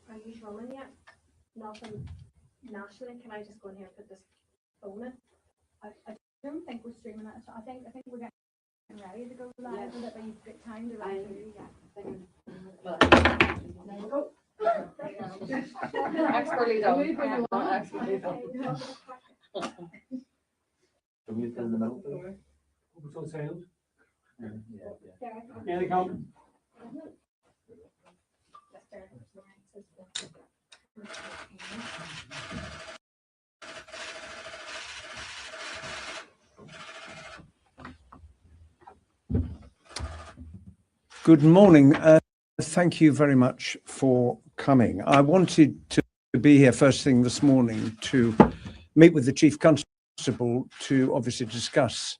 Are you filming yet? Nothing nationally. Can I just go in here and put this phone in? I don't think we're streaming it. I think we're getting ready to go live, so that you've got time to run through. There you go. Expertly done. Not expertly done. Can we put in the middle? It's on sound. Yeah. Yeah, they come. Good morning. Thank you very much for coming. I wanted to be here first thing this morning to meet with the Chief Constable to obviously discuss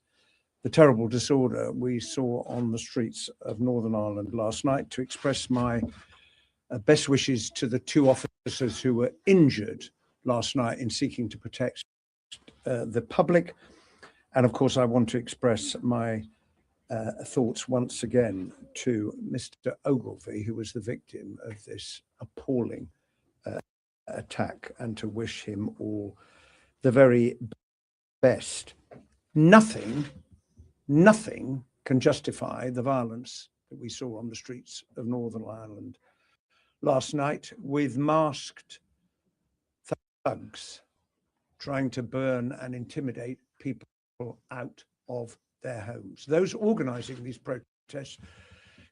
the terrible disorder we saw on the streets of Northern Ireland last night, to express my best wishes to the two officers who were injured last night in seeking to protect the public. And of course, I want to express my thoughts once again to Mr. Ogilvie, who was the victim of this appalling attack, and to wish him all the very best. Nothing can justify the violence that we saw on the streets of Northern Ireland last night, with masked thugs trying to burn and intimidate people out of their homes. Those organising these protests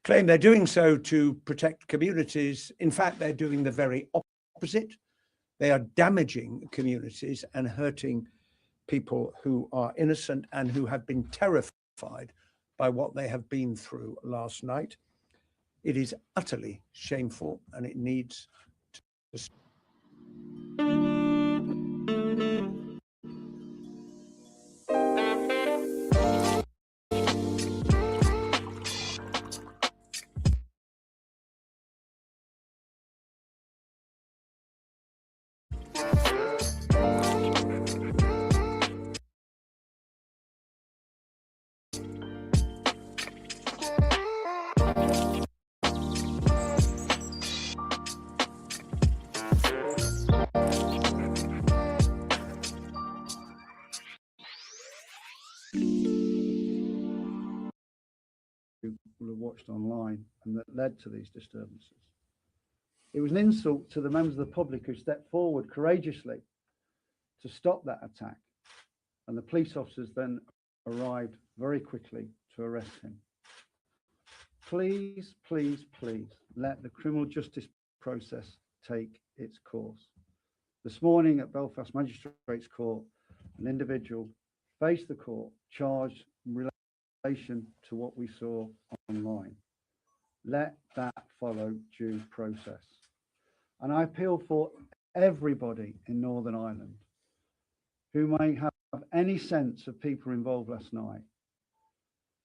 claim they're doing so to protect communities. In fact, they're doing the very opposite. They are damaging communities and hurting people who are innocent and who have been terrified by what they have been through last night. It is utterly shameful, and it needs to stop. Will have watched online, and that led to these disturbances. It was an insult to the members of the public who stepped forward courageously to stop that attack, and the police officers then arrived very quickly to arrest him. Please, please, please let the criminal justice process take its course. This morning at Belfast Magistrates Court, an individual faced the court charged in relation to what we saw online. Let that follow due process. And I appeal for everybody in Northern Ireland who may have any sense of people involved last night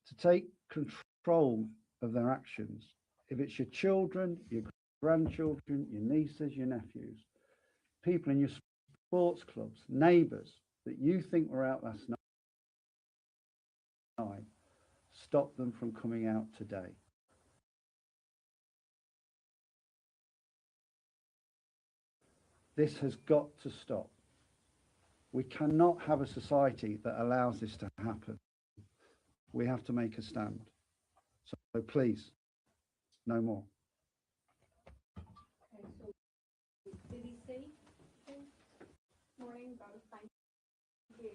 to take control of their actions. If it's your children, your grandchildren, your nieces, your nephews, people in your sports clubs, neighbours that you think were out last night, stop them from coming out today. This has got to stop. We cannot have a society that allows this to happen. We have to make a stand. So please, no more. Okay, so BBC, morning, both, thank you.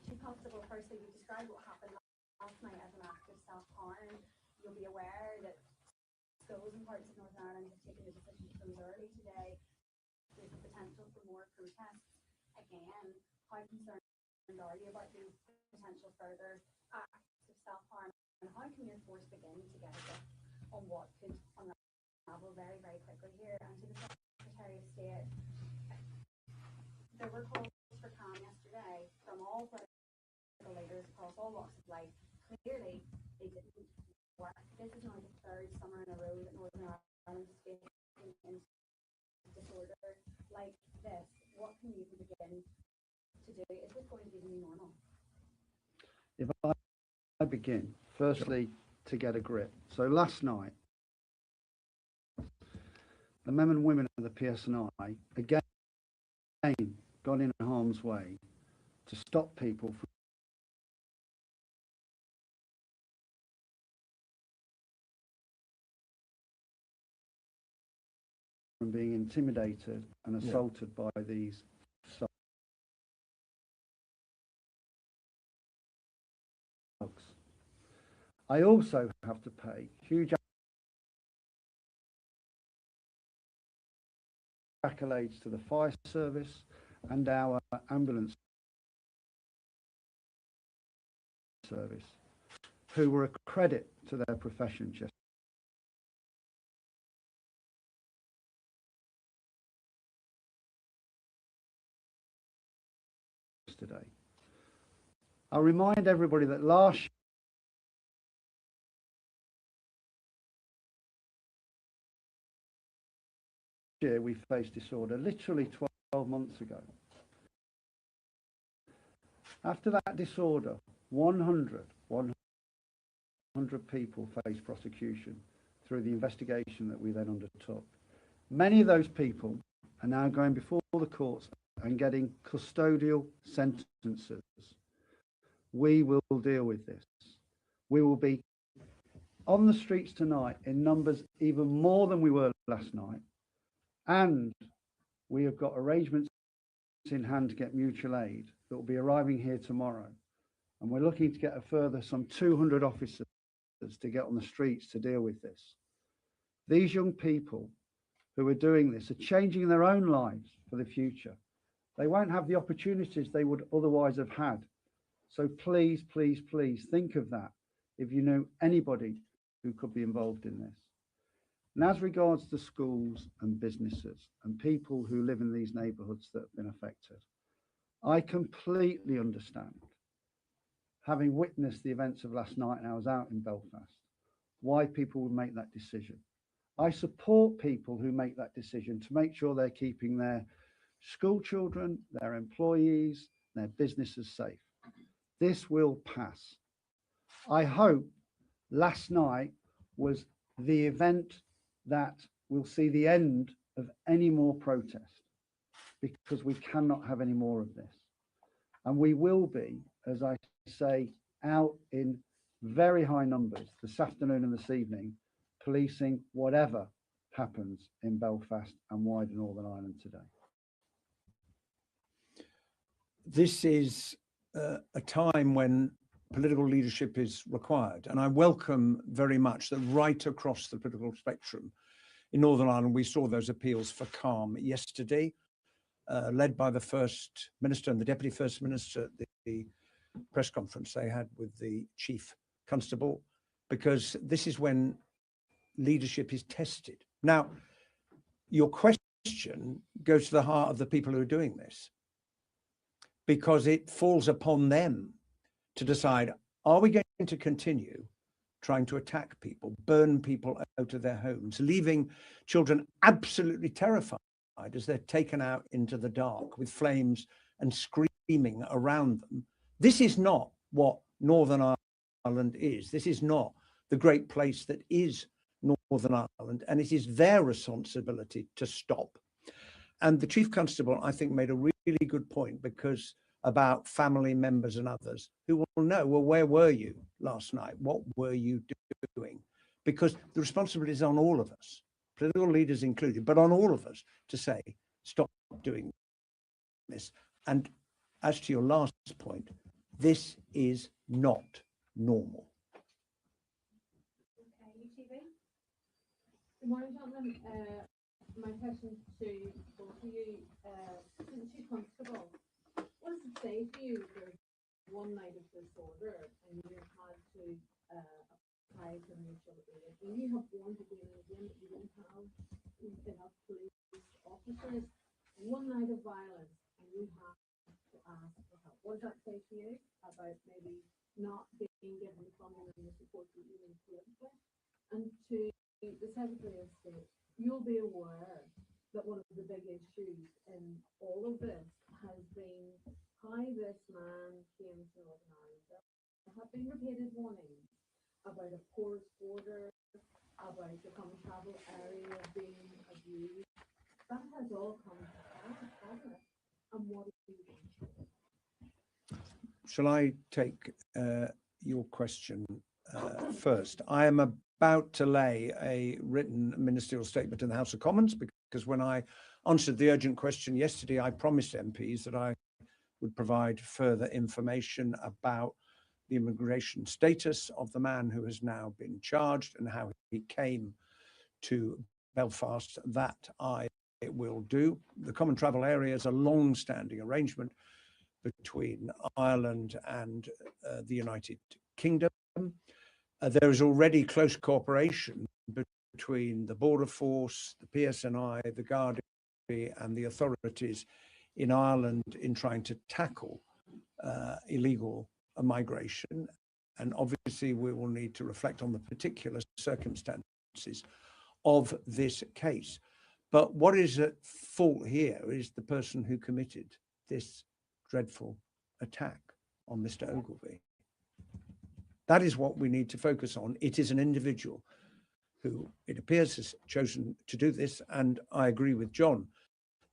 Chief Constable, firstly, you described what happened last night as an act of self-harm. You'll be aware that schools in parts of Northern Ireland have taken the decision to close early today. There's the potential for more protests. Again, how concerned are you about these potential further acts of self-harm, and how can your force begin to get a grip on what could unravel very, very quickly here? And to the Secretary of State, there were calls for calm yesterday from all political leaders across all walks of life. Clearly, they didn't work. This is now the third summer in a row that Northern Ireland is facing disorder like this. What can you begin to do? Is this going to be the new normal? If I begin, firstly, to get a grip. So last night, the men and women of the PSNI again got in harm's way to stop people from being intimidated and assaulted by these thugs. I also have to pay huge accolades to the fire service and our ambulance service, who were a credit to their profession yesterday. I'll remind everybody that last year we faced disorder, literally 12 months ago. After that disorder, 100 people faced prosecution through the investigation that we then undertook. Many of those people are now going before the courts and getting custodial sentences. We will deal with this. We will be on the streets tonight in numbers even more than we were last night. And we have got arrangements in hand to get mutual aid that will be arriving here tomorrow. And we're looking to get a further some 200 officers to get on the streets to deal with this. These young people who are doing this are changing their own lives for the future. They won't have the opportunities they would otherwise have had. So please, please, please think of that if you know anybody who could be involved in this. And as regards to schools and businesses and people who live in these neighbourhoods that have been affected, I completely understand, having witnessed the events of last night and I was out in Belfast, why people would make that decision. I support people who make that decision to make sure they're keeping their school children, their employees, their businesses safe. This will pass. I hope last night was the event that will see the end of any more protest, because we cannot have any more of this. And we will be, as I say, out in very high numbers this afternoon and this evening, policing whatever happens in Belfast and wider Northern Ireland today. This is a time when political leadership is required. And I welcome very much that right across the political spectrum in Northern Ireland, we saw those appeals for calm yesterday, led by the First Minister and the Deputy First Minister at the press conference they had with the Chief Constable, because this is when leadership is tested. Now, your question goes to the heart of the people who are doing this, because it falls upon them to decide, are we going to continue trying to attack people, burn people out of their homes, leaving children absolutely terrified as they're taken out into the dark with flames and screaming around them? This is not what Northern Ireland is. This is not the great place that is Northern Ireland, and it is their responsibility to stop. And the Chief Constable, I think, made a really good point, because about family members and others who will know, well, where were you last night? What were you doing? Because the responsibility is on all of us, political leaders included, but on all of us to say, stop doing this. And as to your last point, this is not normal. Good morning, gentlemen. My question to both of you, to the Chief Constable, what does it say to you there's one night of disorder and you've had to apply for mutual aid, and you have warned again and again that you don't have enough police officers, one night of violence, and you have to ask for help? What does that say to you about maybe not being given the funding and the support that you need politically? And to the Secretary of State, you'll be aware that one of the big issues in all of this has been how this man came to Northern Ireland. There have been repeated warnings about a porous border, about the common travel area being abused. That has all come to pass, hasn't it? And what do you think? Shall I take your question first? I am about to lay a written ministerial statement in the House of Commons, because when I answered the urgent question yesterday, I promised MPs that I would provide further information about the immigration status of the man who has now been charged and how he came to Belfast. That I will do. The common travel area is a long-standing arrangement between Ireland and the United Kingdom. There is already close cooperation between the Border Force, the PSNI, the Gardaí and the authorities in Ireland in trying to tackle illegal migration. And obviously we will need to reflect on the particular circumstances of this case. But what is at fault here is the person who committed this dreadful attack on Mr. Ogilvie. That is what we need to focus on. It is an individual who, it appears, has chosen to do this. And I agree with John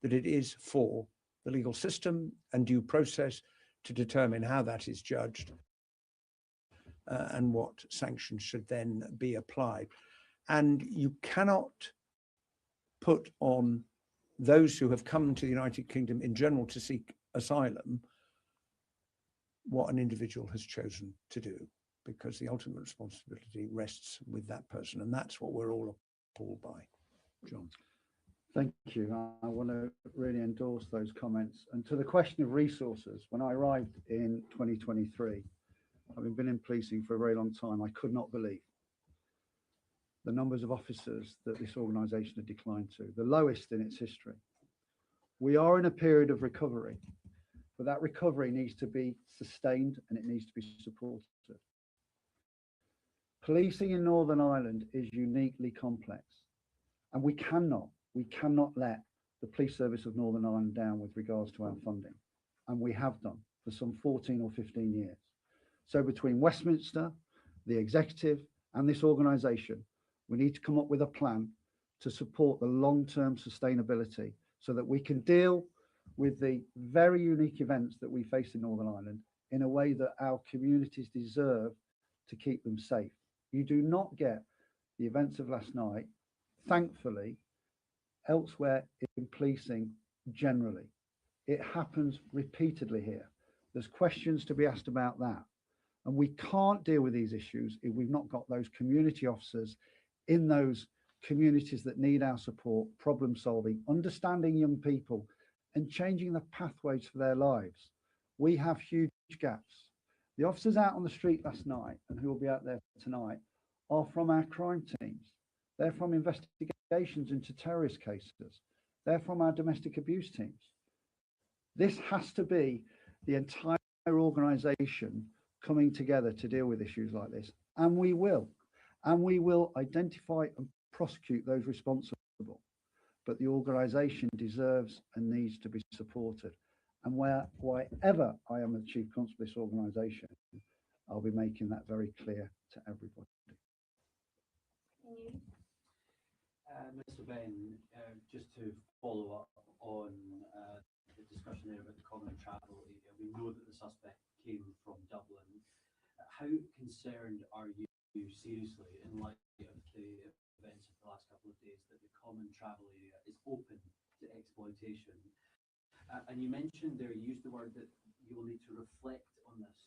that it is for the legal system and due process to determine how that is judged and what sanctions should then be applied. And you cannot put on those who have come to the United Kingdom in general to seek asylum what an individual has chosen to do, because the ultimate responsibility rests with that person. And that's what we're all appalled by. John. Thank you. I want to really endorse those comments. And to the question of resources, when I arrived in 2023, having been in policing for a very long time, I could not believe the numbers of officers that this organisation had declined to, the lowest in its history. We are in a period of recovery, but that recovery needs to be sustained and it needs to be supported. Policing in Northern Ireland is uniquely complex, and we cannot let the police service of Northern Ireland down with regards to our funding, and we have done for some 14 or 15 years. So between Westminster, the executive and this organisation, we need to come up with a plan to support the long-term sustainability so that we can deal with the very unique events that we face in Northern Ireland in a way that our communities deserve to keep them safe. You do not get the events of last night, thankfully, elsewhere in policing generally. It happens repeatedly here. There's questions to be asked about that. And we can't deal with these issues if we've not got those community officers in those communities that need our support, problem solving, understanding young people and changing the pathways for their lives. We have huge gaps. The officers out on the street last night and who will be out there tonight are from our crime teams. They're from investigations into terrorist cases. They're from our domestic abuse teams. This has to be the entire organisation coming together to deal with issues like this. And we will. And we will identify and prosecute those responsible. But the organisation deserves and needs to be supported. And wherever I am the Chief Constable of this organisation, I'll be making that very clear to everybody. Mr. Ben, just to follow up on the discussion there about the common travel area, we know that the suspect came from Dublin. How concerned are you seriously in light of the events of the last couple of days that the common travel area is open to exploitation? And you mentioned there, you used the word that you will need to reflect on this.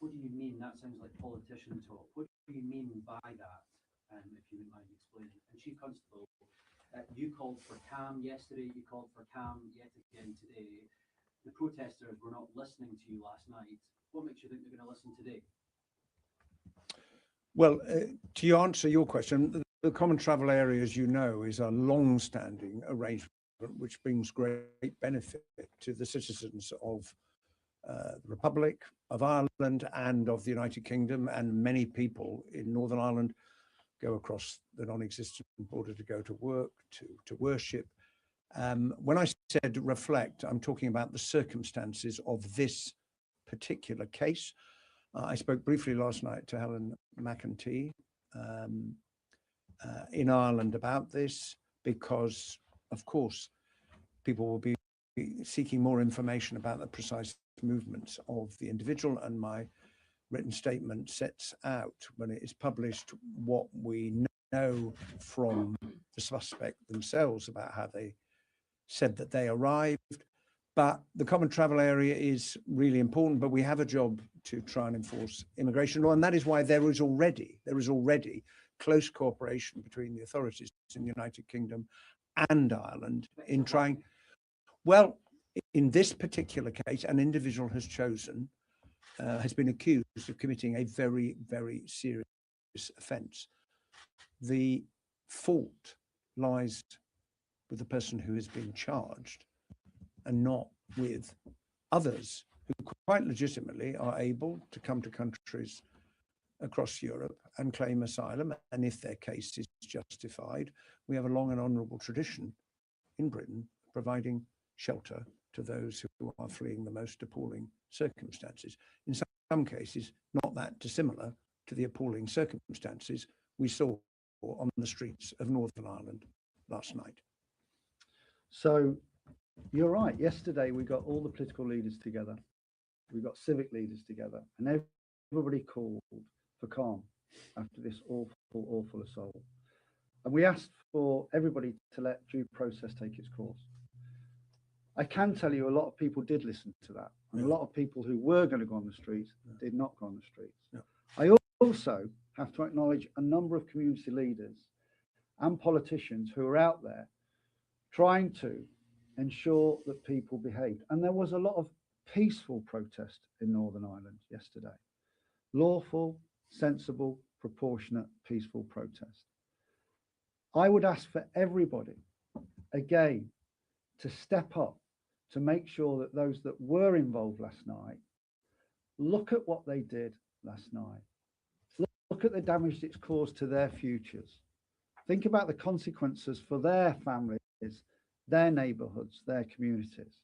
What do you mean? That sounds like politician talk. What do you mean by that? If you wouldn't mind explaining. And Chief Constable, you called for calm yesterday, you called for calm yet again today. The protesters were not listening to you last night. What makes you think they're going to listen today? Well, to answer your question, the common travel area, as you know, is a long-standing arrangement which brings great benefit to the citizens of the Republic of Ireland and of the United Kingdom, and many people in Northern Ireland go across the non-existent border to go to work, to worship. When I said reflect, I'm talking about the circumstances of this particular case. I spoke briefly last night to Helen McEntee in Ireland about this, because, of course, people will be seeking more information about the precise movements of the individual, and my written statement sets out, when it is published, what we know from the suspect themselves about how they said that they arrived. But the common travel area is really important, but we have a job to try and enforce immigration law, and that is why there is already close cooperation between the authorities in the United Kingdom and Ireland in trying. Well, in this particular case, an individual has been accused of committing a very, very serious offence. The fault lies with the person who has been charged, and not with others who quite legitimately are able to come to countries across Europe and claim asylum. And if their case is justified, we have a long and honourable tradition in Britain providing shelter to those who are fleeing the most appalling circumstances. In some cases, not that dissimilar to the appalling circumstances we saw on the streets of Northern Ireland last night. So you're right. Yesterday, we got all the political leaders together. We got civic leaders together, and everybody called for calm after this awful, awful assault. And we asked for everybody to let due process take its course. I can tell you a lot of people did listen to that. And a lot of people who were going to go on the streets did not go on the streets. I also have to acknowledge a number of community leaders and politicians who are out there trying to ensure that people behaved. And there was a lot of peaceful protest in Northern Ireland yesterday. Lawful, sensible, proportionate, peaceful protest. I would ask for everybody, again, to step up to make sure that those that were involved last night look at what they did last night. Look at the damage it's caused to their futures. Think about the consequences for their families, their neighbourhoods, their communities.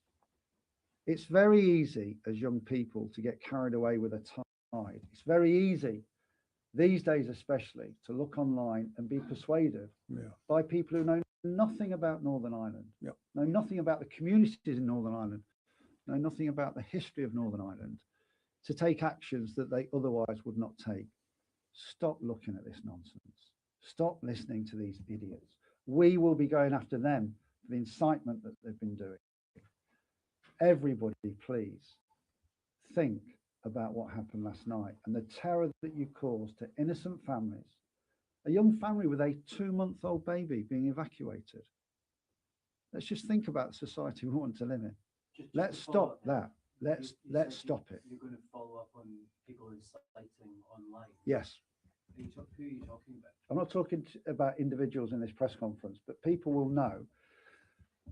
It's very easy as young people to get carried away with a tide. It's very easy these days, especially, to look online and be persuaded by people who know nothing about Northern Ireland, know nothing about the communities in Northern Ireland, know nothing about the history of Northern Ireland, to take actions that they otherwise would not take. Stop looking at this nonsense. Stop listening to these idiots. We will be going after them for the incitement that they've been doing. Everybody, please think about what happened last night and the terror that you caused to innocent families. A young family with a 2-month-old baby being evacuated. Let's just think about the society we want to live in. Let's stop that. Let's stop it. You're going to follow up on people inciting online? Yes. Who are you talking about? I'm not talking about individuals in this press conference, but people will know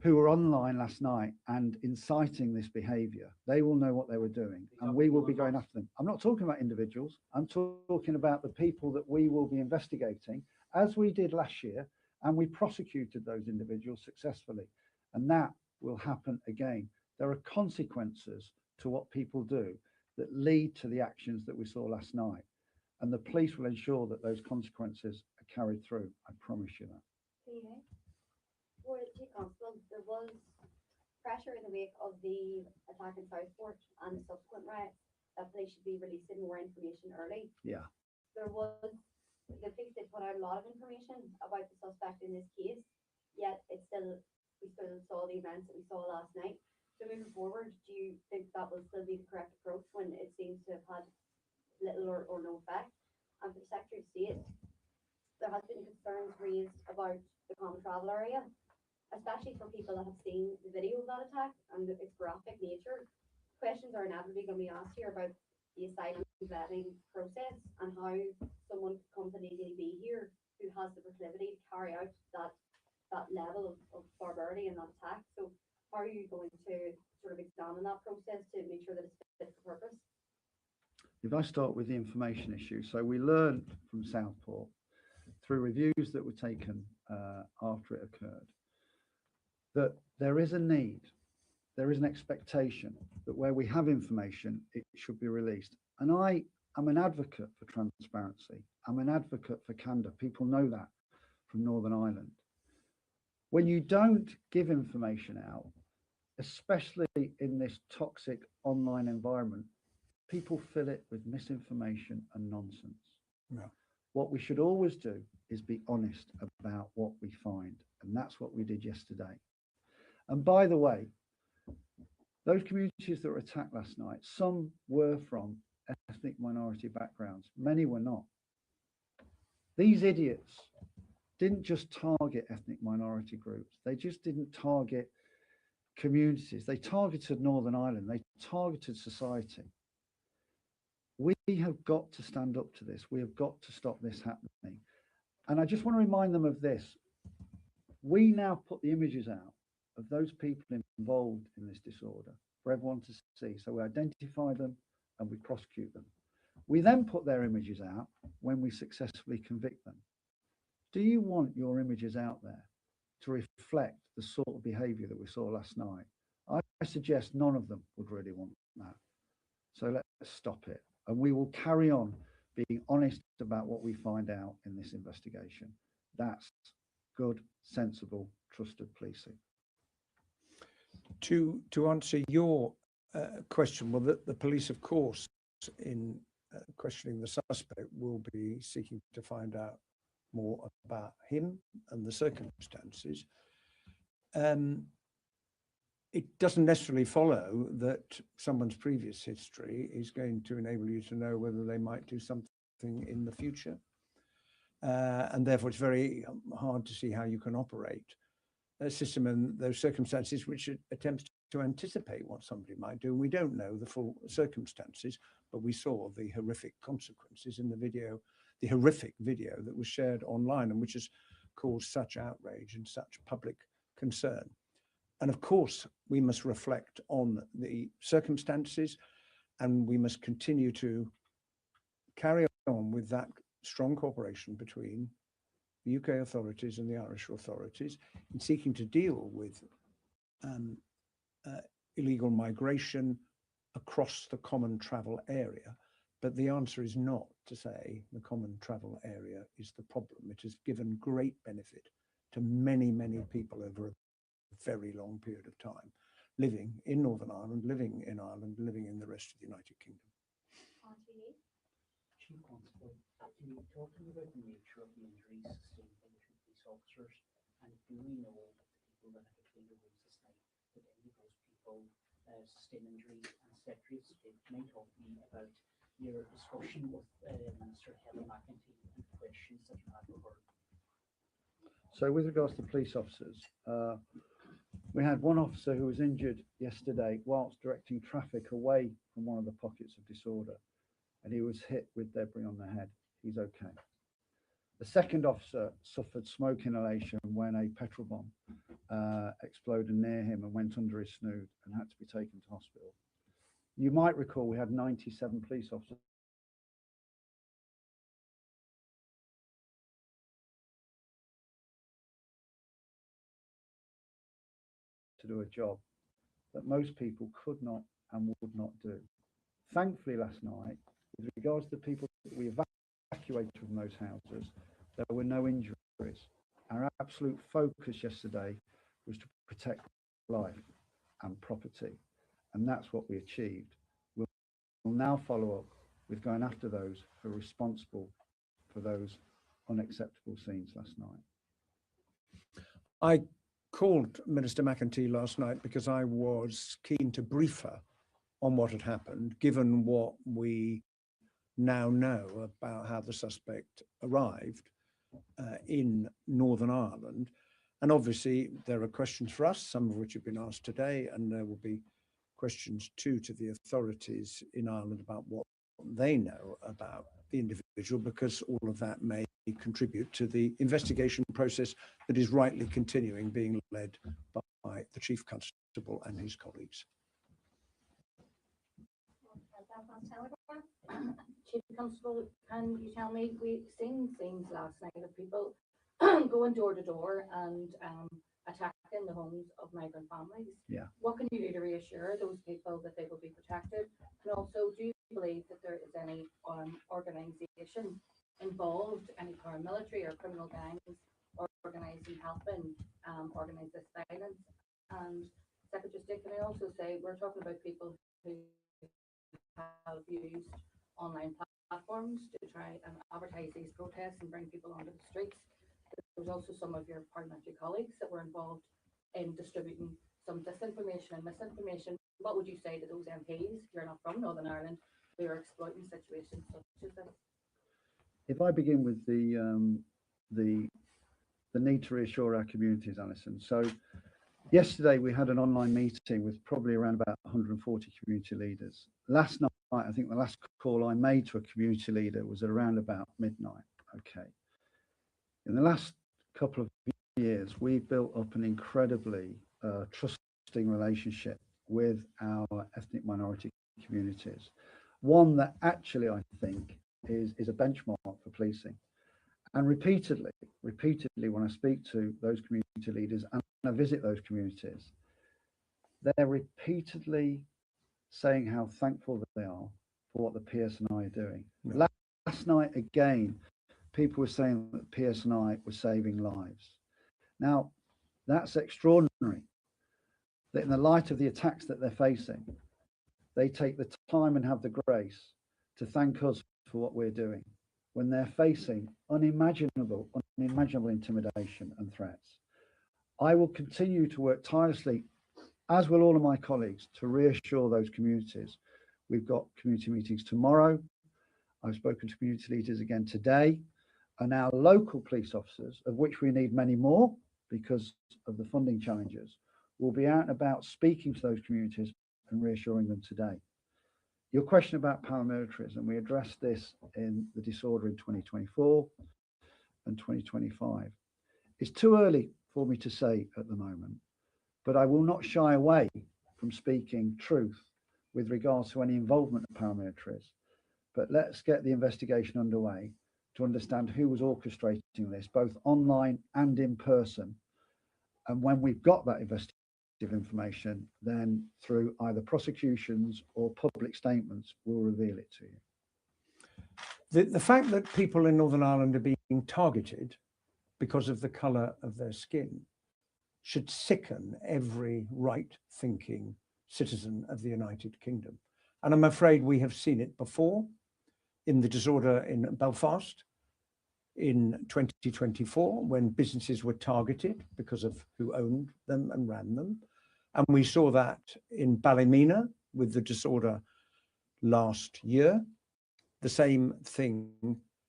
who were online last night and inciting this behaviour. They will know what they were doing, and we will be going after them. I'm not talking about individuals. I'm talking about the people that we will be investigating, as we did last year, and we prosecuted those individuals successfully. And that will happen again. There are consequences to what people do that lead to the actions that we saw last night. And the police will ensure that those consequences are carried through. I promise you that. Yeah. For the Chief Constable, there was pressure in the wake of the attack in Southport and the subsequent riots that they should be releasing more information early. Yeah. There was, the police did put out a lot of information about the suspect in this case, yet we still saw the events that we saw last night. So moving forward, do you think that will still be the correct approach when it seems to have had little or no effect? And for the Secretary of State, there has been concerns raised about the common travel area, especially for people that have seen the video of that attack and its graphic nature. Questions are inevitably going to be asked here about the asylum vetting process and how someone could come to legally be here who has the proclivity to carry out that level of barbarity and that attack. So how are you going to sort of examine that process to make sure that it's fit for purpose? If I start with the information issue, so we learned from Southport through reviews that were taken after it occurred, that there is a need, there is an expectation that where we have information, it should be released. And I am an advocate for transparency. I'm an advocate for candour. People know that from Northern Ireland. When you don't give information out, especially in this toxic online environment, people fill it with misinformation and nonsense. Yeah. What we should always do is be honest about what we find. And that's what we did yesterday. And by the way, those communities that were attacked last night, some were from ethnic minority backgrounds. Many were not. These idiots didn't just target ethnic minority groups. They just didn't target communities. They targeted Northern Ireland. They targeted society. We have got to stand up to this. We have got to stop this happening. And I just want to remind them of this. We now put the images out of those people involved in this disorder for everyone to see. So we identify them and we prosecute them. We then put their images out when we successfully convict them. Do you want your images out there to reflect the sort of behaviour that we saw last night? I suggest none of them would really want that. So let's stop it. And we will carry on being honest about what we find out in this investigation. That's good, sensible, trusted policing. To answer your question, well, the police, of course, in questioning the suspect, will be seeking to find out more about him and the circumstances. It doesn't necessarily follow that someone's previous history is going to enable you to know whether they might do something in the future. And therefore, it's very hard to see how you can operate a system in those circumstances which attempts to anticipate what somebody might do. And we don't know the full circumstances, but we saw the horrific consequences in the video, the horrific video that was shared online and which has caused such outrage and such public concern. And of course, we must reflect on the circumstances and we must continue to carry on with that strong cooperation between the UK authorities and the Irish authorities in seeking to deal with illegal migration across the common travel area. But the answer is not to say the common travel area is the problem. It has given great benefit to many, many people over a very long period of time, living in Northern Ireland, living in Ireland, living in the rest of the United Kingdom. Chief Constable, can you talk to me about the nature of the injuries sustained by the two police officers? And do we know that the people that have cleaned the rooms this night, that any of those people sustain injuries? And Secretary of State, can you talk to me about your discussion with Minister Helen McEntee and the questions that you had for her? So with regards to police officers, we had one officer who was injured yesterday whilst directing traffic away from one of the pockets of disorder, and he was hit with debris on the head. He's okay. The second officer suffered smoke inhalation when a petrol bomb exploded near him and went under his snoot and had to be taken to hospital. You might recall we had 97 police officers to do a job that most people could not and would not do. Thankfully, last night, with regards to the people that we evacuated from those houses, there were no injuries. Our absolute focus yesterday was to protect life and property, and that's what we achieved. We'll now follow up with going after those who are responsible for those unacceptable scenes last night. I called Minister McEntee last night because I was keen to brief her on what had happened, given what we now know about how the suspect arrived in Northern Ireland. And obviously there are questions for us, some of which have been asked today, and there will be questions too to the authorities in Ireland about what they know about the individual, because all of that may contribute to the investigation process that is rightly continuing, being led by the Chief Constable and his colleagues. Chief Constable, can you tell me, we've seen scenes last night of people going door to door and attacking the homes of migrant families. Yeah. What can you do to reassure those people that they will be protected? And also, do you believe that there is any organisation involved, any paramilitary or criminal gangs organising, helping organise this violence? And Secretary Stick, can I also say, we're talking about people who have used online platforms to try and advertise these protests and bring people onto the streets. There's also some of your parliamentary colleagues that were involved in distributing some disinformation and misinformation. What would you say to those MPs who are not from Northern Ireland who are exploiting situations such as this? If I begin with the need to reassure our communities, Alison. So yesterday we had an online meeting with probably around about 140 community leaders. Last night, I think the last call I made to a community leader was at around about midnight. Okay. In the last couple of years, we've built up an incredibly trusting relationship with our ethnic minority communities. One that actually, I think, is a benchmark for policing. And repeatedly, when I speak to those community leaders and I visit those communities, they're repeatedly saying how thankful they are for what the PSNI are doing. Yeah. Last night, again, people were saying that PSNI was saving lives. Now, that's extraordinary, that in the light of the attacks that they're facing, they take the time and have the grace to thank us for what we're doing when they're facing unimaginable intimidation and threats. I will continue to work tirelessly, as will all of my colleagues, to reassure those communities. We've got community meetings tomorrow. I've spoken to community leaders again today, and our local police officers, of which we need many more because of the funding challenges, will be out and about speaking to those communities and reassuring them today. Your question about paramilitarism, we addressed this in the disorder in 2024 and 2025. It's too early for me to say at the moment, but I will not shy away from speaking truth with regards to any involvement of paramilitaries. But let's get the investigation underway to understand who was orchestrating this, both online and in person. And when we've got that investigative information, then through either prosecutions or public statements, we'll reveal it to you. The fact that people in Northern Ireland are being targeted because of the colour of their skin should sicken every right-thinking citizen of the United Kingdom. And I'm afraid we have seen it before in the disorder in Belfast in 2024, when businesses were targeted because of who owned them and ran them. And we saw that in Ballymena with the disorder last year. The same thing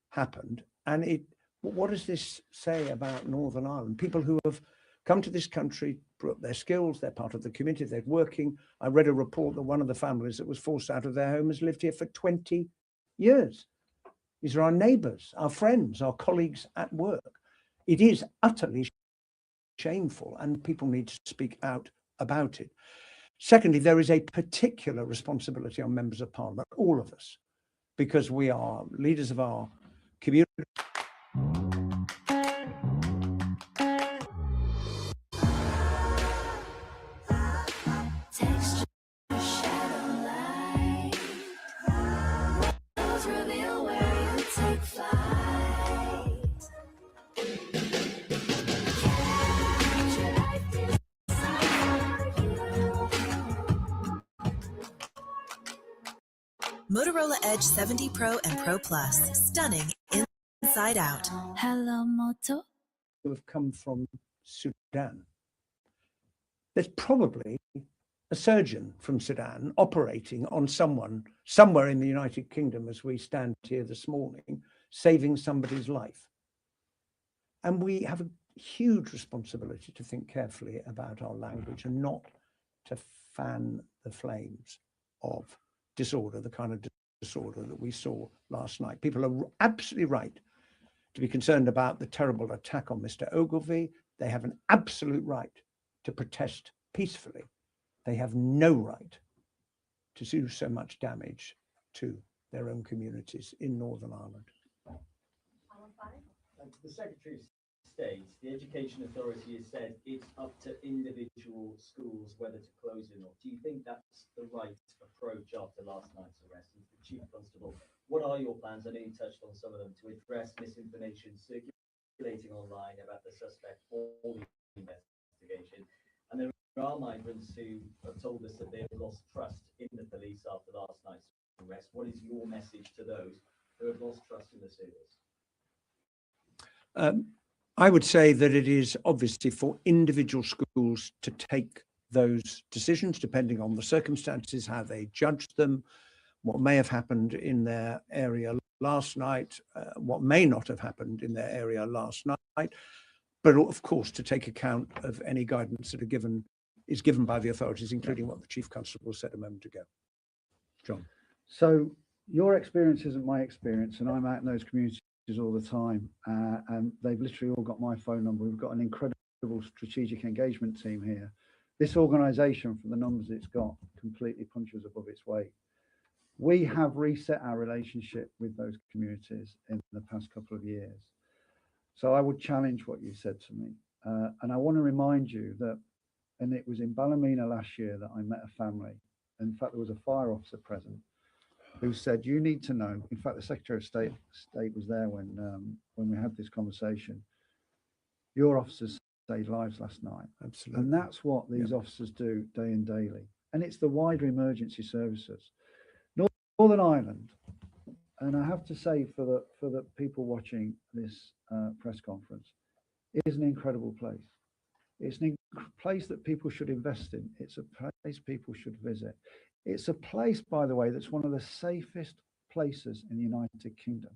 happened. And what does this say about Northern Ireland? People who have come to this country, brought their skills, they're part of the community, they're working. I read a report that one of the families that was forced out of their home has lived here for 20 years. These are our neighbours, our friends, our colleagues at work. It is utterly shameful, and people need to speak out about it. Secondly, there is a particular responsibility on members of Parliament, all of us, because we are leaders of our community. Motorola Edge 70 Pro and Pro Plus. Stunning inside out. Hello, Moto. Who have come from Sudan. There's probably a surgeon from Sudan operating on someone somewhere in the United Kingdom as we stand here this morning, saving somebody's life. And we have a huge responsibility to think carefully about our language and not to fan the flames of disorder, the kind of disorder that we saw last night. People are absolutely right to be concerned about the terrible attack on Mr. Ogilvy. They have an absolute right to protest peacefully. They have no right to do so much damage to their own communities in Northern Ireland. The Secretary of State, the Education Authority has said it's up to individual schools whether to close or not. Do you think that's the right approach after last night's arrest? As the Chief Constable, what are your plans? I know you touched on some of them, to address misinformation circulating online about the suspect or the investigation. And there are migrants who have told us that they've lost trust in the police after last night's arrest. What is your message to those who have lost trust in the service? I would say that it is obviously for individual schools to take those decisions, depending on the circumstances, how they judge them, what may have happened in their area last night, what may not have happened in their area last night, but of course to take account of any guidance that is given by the authorities, including what the Chief Constable said a moment ago. John. So your experience isn't my experience, and I'm out in those communities all the time, and they've literally all got my phone number. We've got an incredible strategic engagement team here. This organisation, for the numbers it's got, completely punches above its weight. We have reset our relationship with those communities in the past couple of years. So I would challenge what you said to me, and I want to remind you that, and it was in Ballymena last year that I met a family. In fact, there was a fire officer present who said, you need to know, in fact, the Secretary of State was there when we had this conversation. Your officers saved lives last night. Absolutely. And that's what these officers do day in, daily. And it's the wider emergency services. Northern Ireland, and I have to say for the people watching this press conference, is an incredible place. It's a place that people should invest in. It's a place people should visit. It's a place, by the way, that's one of the safest places in the United Kingdom.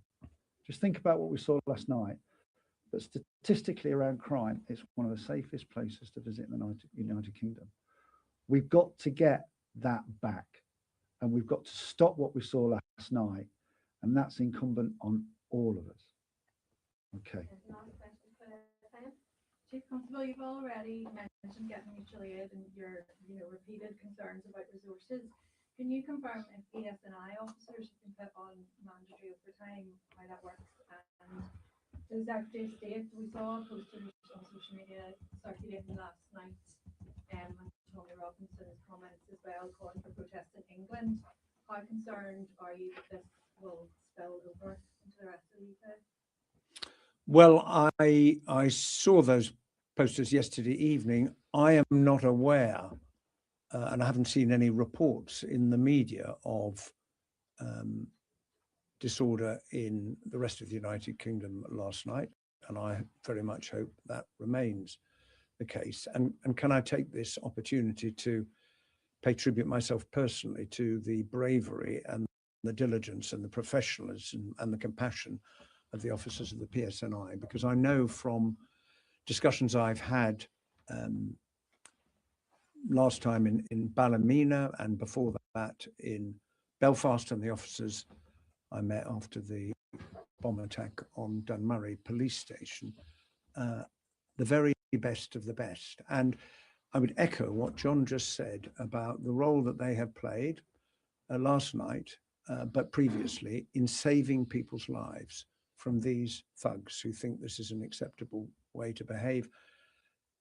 Just think about what we saw last night. But statistically around crime, it's one of the safest places to visit in the United Kingdom. We've got to get that back. And we've got to stop what we saw last night. And that's incumbent on all of us. Okay. Chief Constable, you've already mentioned getting mutual aid and your repeated concerns about resources. Can you confirm if PSNI officers have been put on mandatory overtime, how that works? And the Secretary of State, we saw posters on social media circulating last night, and Tony Robinson's comments as well, calling for protests in England. How concerned are you that this will spill over into the rest of the UK? Well, I saw those posters yesterday evening. I am not aware, and I haven't seen any reports in the media of disorder in the rest of the United Kingdom last night, and I very much hope that remains the case. And can I take this opportunity to pay tribute myself personally to the bravery and the diligence and the professionalism and the compassion of the officers of the PSNI, because I know from discussions I've had last time in Ballymena and before that in Belfast, and the officers I met after the bomb attack on Dunmurry police station, the very best of the best. And I would echo what John just said about the role that they have played last night, but previously, in saving people's lives from these thugs who think this is an acceptable way to behave.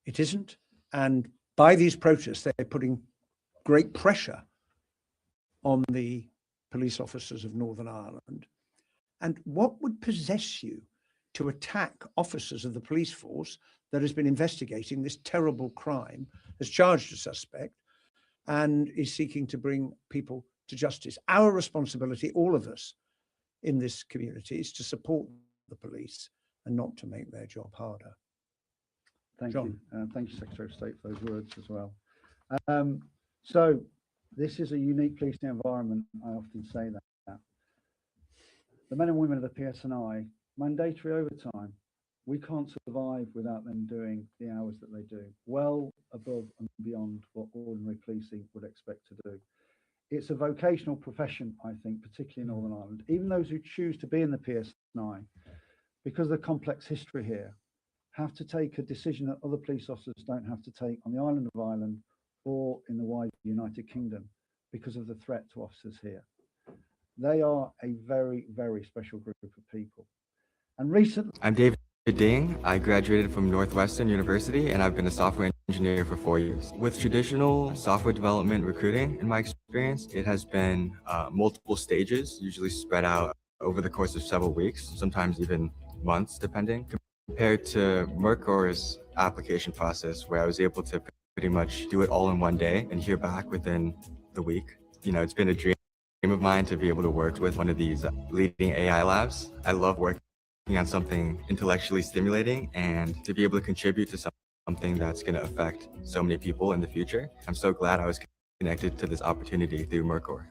It isn't. And by these protests, they're putting great pressure on the police officers of Northern Ireland. And what would possess you to attack officers of the police force that has been investigating this terrible crime, has charged a suspect, and is seeking to bring people to justice. Our responsibility, all of us in this community, is to support the police and not to make their job harder. Thank John. you. Thank you, Secretary of State, for those words as well. So this is a unique policing environment. I often say that. The men and women of the PSNI, mandatory overtime. We can't survive without them doing the hours that they do, well above and beyond what ordinary policing would expect to do. It's a vocational profession, I think, particularly in Northern Ireland. Even those who choose to be in the PSNI, because of the complex history here, have to take a decision that other police officers don't have to take on the island of Ireland or in the wider United Kingdom because of the threat to officers here. They are a very, very special group of people. And recently, I'm David Ding. I graduated from Northwestern University and I've been a software engineer for 4 years. With traditional software development recruiting, in my experience, it has been multiple stages, usually spread out over the course of several weeks, sometimes even months, depending, compared to Mercor's application process, where I was able to pretty much do it all in one day and hear back within the week. You know, it's been a dream of mine to be able to work with one of these leading AI labs. I love working on something intellectually stimulating and to be able to contribute to something that's going to affect so many people in the future. I'm so glad I was connected to this opportunity through Mercor.